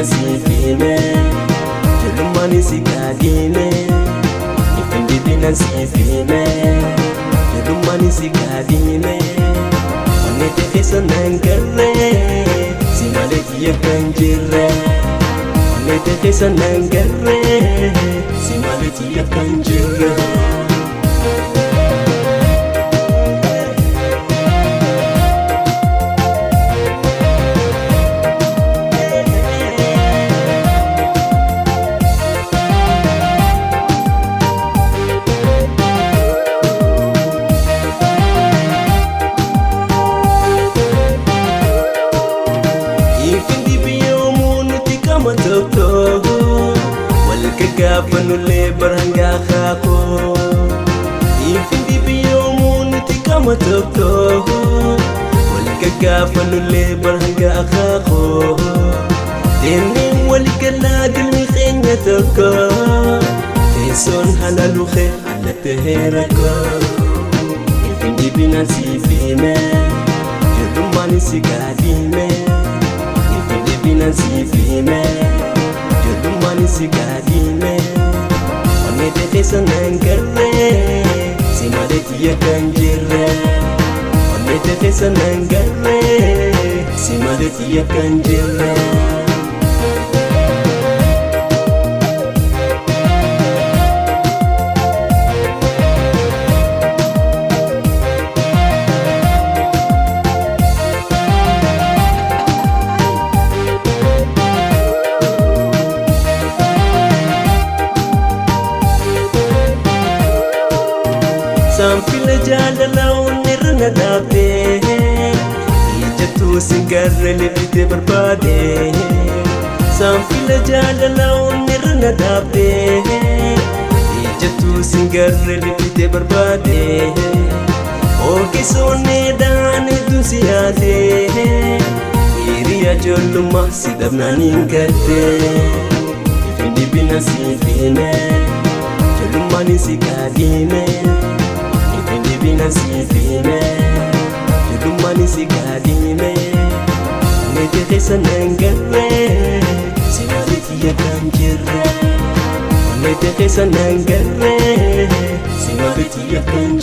sifime Jelumani sikadime Ifindi bina sifime Jelumani sikadime Onete kesa nangare Simaleti ya kanjire Onete kesa nangare Simaleti ya kanjire Walkagafanu lebar hanga khako Ifindi biyomu nutika matoko Walkagafanu lebar hanga khako Deni walgalagil mi khenya toko Teson halalu khe halatherako Ifindi binasi fime Jelumani sikadime Ifindi binasi fime Jelumani sikadime Onete kesa nangare Simaleti ya kanjire Onete kesa nangare Simaleti ya kanjire Sampila jala unirna dape Ijatu singarre lebite berbade Sampila jala unirna dape Ijatu singarre lebite berbade Oke sone dane dusiyade Iriya joluma sidabna ningate Ifindi bina sifine Jolumani sikadime Bina sifime Jelumani sikadime Onete kesa nangare Simaleti ya kanjire Onete kesa nangare Simaleti ya kanjire